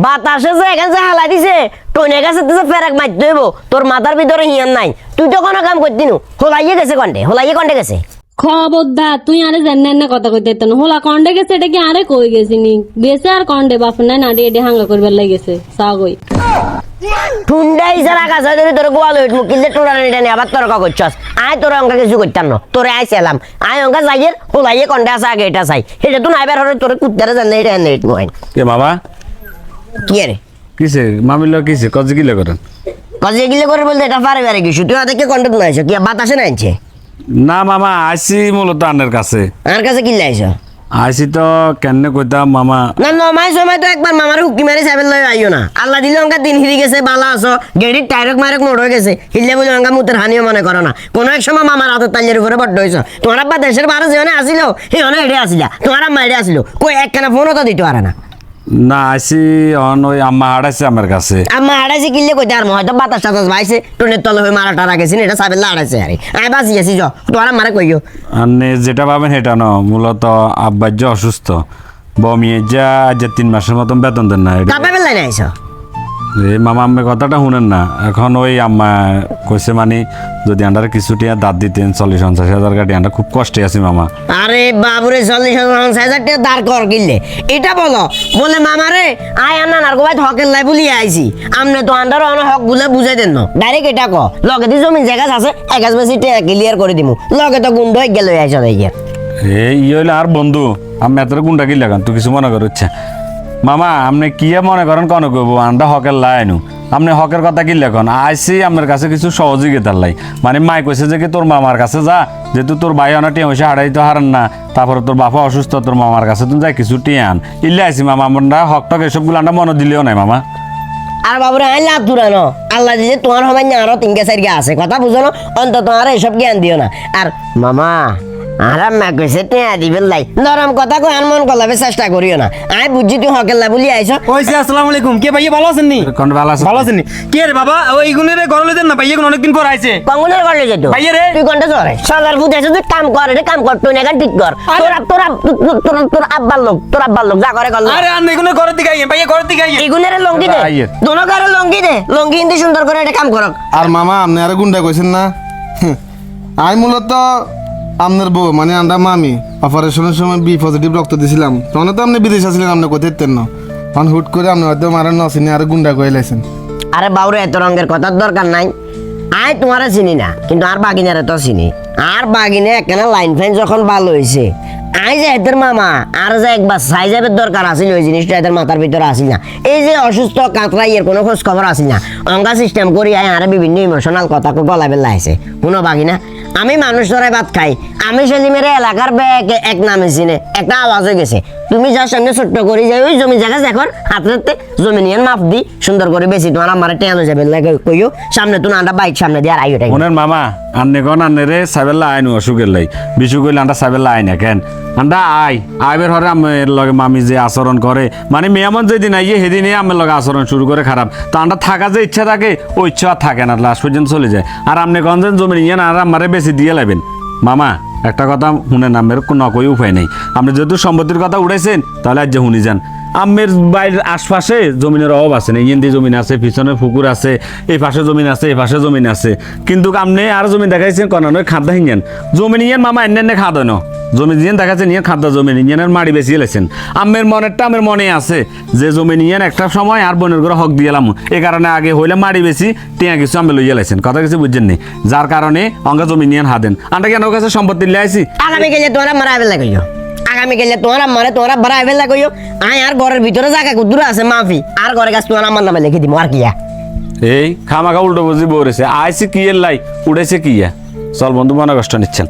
বাতাসে যে এখানে যে হালাই দিছে টনে গাছে তো ফেরাক মারতে হইব তোর মাথার ভিতরে হিয়ান নাই তুই তো কোনো কাম করতি নু হোলাইয়ে গেছে কন্টে গেছে খবরদার তুই আরে জানেন না কথা কইতে তো হোলা কন্ডে গেছে এটা কি আরে কই গেছিনি গেছে আর কন্ডে বাপ না নাড়ি এডে হাঙ্গা করবার লাগেছে সাগই ঠুন্ডাই সারা কাছে ধরে তোর গোয়াল হইত মুকিলে টোড়ানি টানি আবার তর্ক করছস আয় তোর অঙ্কা কিছু করতাম না তোরে আইছিলাম আয় অঙ্কা যাইয়ের হোলাইয়ে কন্ডে আছে আগে এটা চাই এটা তো নাইবার হরে তোর কুত্তারে জানে এটা নেট নয় কে বাবা কি রে কিসে মামিল কিসে কজ গিলে করেন কাজে গিলে করে বলতে এটা পারে কিছু তুই আদে কে কন্টে নাইছ কি বাতাসে নাইছে না মামা আইসি মূলত আন্নের কাছে আর কাছে কি লাইছ আইসি তো কেন কইতাম মামা না নমাই সময় তো একবার মামার হুকি মারি সাইবেল লই আইও না আল্লাহ দিলে অঙ্কা দিন হিরি গেছে বালা আছো গেড়ির টাইরক মারক মোড় হয়ে গেছে হিললে বলে অঙ্কা মুতের হানিও মনে করো না কোনো এক সময় মামার হাতের তাল্লের উপরে বড্ড হইছ তোমার আব্বা দেশের বাইরে যেখানে আসিল সেই অনেক হেঁটে আসিলা তোমার আম্মা হেঁটে আসিল কই একখানা ফোনও তো দিতে পারে না না আইসি অন ওই আম্মা হারাইছে আমার কাছে আম্মা হারাইছে কিনলে কইতে আর হয়তো বাতাস টাতাস ভাইছে টনের তলে হয়ে মারা টারা গেছে এটা সাইবেল হারাইছে আরে আয় বাঁচি আছি য তোমার আম্মারে কইও আন্নে যেটা পাবেন সেটা ন মূলত আব্বার যে অসুস্থ বমিয়ে যা যে 3 মাসের মতন বেতন দেন না তারপরে বেলা নাই আইছ এই মামা আম্মে কথাটা শুনেন না এখন ওই আম্মা কইছে মানে যদি আন্ডারে কিছু টিয়া দাঁত দিতেন 40-50 হাজার কাটি আন্ডা খুব কষ্টে আছি মামা আরে বাবুরে 40,000 টাকা দাঁড় কর কিনলে এটা বলো বলে মামারে আয় আনা নার গোবাই হকের লাই বলি আইছি আমনে তো আন্ডার অন হক গুলে বুঝাই দেন না ডাইরেক্ট এটা ক লগে দি জমি জায়গা আছে এক গাছ বেশি টাকা ক্লিয়ার করে দিমু লগে তো গুন্ড হয়ে গেল আইছ দেখিয়া এই হইলে আর বন্ধু আমি এত গুন্ডা কি লাগান তুই কিছু মনে করছে মামা আপনি কি মনে করেন কেন কইব আন্ডা হকের লাইনু আপনি হকের কথা কি লেখন আইসি আপনার কাছে কিছু সহযোগিতার লাই মানে মাই কইছে যে কি তোর মামার কাছে যা যেহেতু তোর ভাই অনেক টিয়া হয়েছে হারাই তো হারান না তারপরে তোর বাপা অসুস্থ তোর মামার কাছে তুমি যাই কিছু টিয়ান ইল্লে আইসি মামা আমরা হক টক এসবগুলো আন্ডা মনে দিলেও নাই মামা আর বাবুরে আই লাভ তুরানো আল্লাহ দিলে তোমার সময় না আরো 3-4 আছে কথা বুঝো না অন্তত আর এসব জ্ঞান দিও না আর মামা আরাম মা কইছে টিয়া দিবেন লাই নরম কথা কই আর মন গলাবে চেষ্টা করিও না আই বুঝছি তুই হকের লাই বলি আইছ ওইসে আসসালামু আলাইকুম কে ভাইয়া ভালো আছেন নি কোন ভালো আছে ভালো আছেন নি কে রে বাবা ওই গুনের ঘরে দেন না ভাইয়া অনেকদিন পর আইছে কঙ্গনের করলে যেত ভাইয়া রে। তুই কোনটা চলে সকাল বুঝে তুই কাম কর এটা কাম কর তুই না ঠিক কর তোর আব্বার লোক যা করে করলো আরে আন এগুনের ঘরের দিকে আইয়ে ভাইয়া ঘরের দিকে আইয়ে এগুনের লঙ্গি দে আইয়ে। দোনো কারে লঙ্গি দে লঙ্গি হিন্দি সুন্দর করে এটা কাম করক আর মামা আপনি আরো গুন্ডা কইছেন না আমি মূলত আপনার বউ মানে আন্ডা মামি অপারেশনের সময় বি পজিটিভ রক্ত দিছিলাম তখন তো আপনি বিদেশ আসলেন আপনি কোথায় তেন না তখন হুট করে আপনি হয়তো মারেন না চিনি আর গুন্ডা কয়ে লাইছেন আরে বাউরে এত রঙের কথার দরকার নাই আয় তোমারে চিনি না কিন্তু আর বাগিনারে তো চিনি আর বাগিনে একখানা লাইন ফাইন যখন ভালো হয়েছে আই যে এদের মামা আর যে একবার সাইজাবের দরকার আসিল ওই জিনিসটা এদের মাথার ভিতরে আসিল না এই যে অসুস্থ কাঁকড়া এর কোনো খোঁজ খবর আসিল না অঙ্কা সিস্টেম করি আয় আর বিভিন্ন ইমোশনাল কথা গলা বেলা আছে কোনো বাগিনা আমি মানুষ ধরে ভাত খাই আমি সেলিমের এলাকার ব্যাগ এক নামে চিনে একটা আওয়াজ হয়ে গেছে তুমি যার সামনে ছোট্ট করি যাই ওই জমি জায়গা এখন হাতে জমি নিয়ে মাপ দি সুন্দর করে বেশি তোমার আমার টেয়ানো যাবে কইও সামনে তুমি আন্ডা বাইক সামনে দিয়ে আর আইওটাই মনের মামা আন্নে কোন আন্নে রে সাইবেল্লা আইনু অসুখের লাই বিশু কইলে আন্ডা সাইবেল্লা আই না কেন আন্ডা আইবের হরে আমের লগে মামি যে আচরণ করে মানে মেয়ামন যেদিন আইয়ে সেদিনই আমের লগে আচরণ শুরু করে খারাপ তো আন্ডা থাকা যে ইচ্ছা থাকে ওই ইচ্ছা আর থাকে না লাস্ট পর্যন্ত চলে যায় আর আপনি গঞ্জেন জমি নিয়ে না আর আমারে বেশি দিয়ে লাইবেন মামা একটা কথা শুনে নামের নকই উপায় নেই আপনি যেহেতু সম্পত্তির কথা উঠাইছেন তাহলে আজ যে শুনি যান আমের বাইরের আশপাশে জমিনের অভাব আছে না ইয়েন্দি জমিন আছে পিছনে পুকুর আছে এই পাশে জমিন আছে এই পাশে জমিন আছে কিন্তু আপনি আর জমি দেখাইছেন কনানো খাদ্য হিঙেন জমি নিয়ে মামা এনে খাদ্য ন জমি দিয়ে দেখাচ্ছেন ইয়ে খাদ্য জমি নিয়ে মাড়ি বেশি এলেছেন আমের মনেরটা আমের মনে আছে যে জমি নিয়ে একটা সময় আর বোনের করে হক দিয়ে এলাম এই কারণে আগে হইলে মাড়ি বেশি টিয়া কিছু আমি লইয়া লাইছেন কথা কিছু বুঝছেন নি যার কারণে অঙ্গা জমি নিয়ে হাতেন আমরা কেন কাছে সম্পত্তি লিয়ে আইছি আগামী গেলে তোরা মারাবে লাগাইও আগামী গেলে তোরা মারে তোরা বাড়াইবে লাগাইও আয় আর ঘরের ভিতরে জায়গা কুদুর আছে মাফি আর ঘরে গাছ তোরা আমার নামে লিখে দিব আর কিয়া এই খামাখা উল্টো বুঝি বলেছে আইসি কি এর লাই উড়েছে কি চল বন্ধু মনে কষ্ট নিচ্ছেন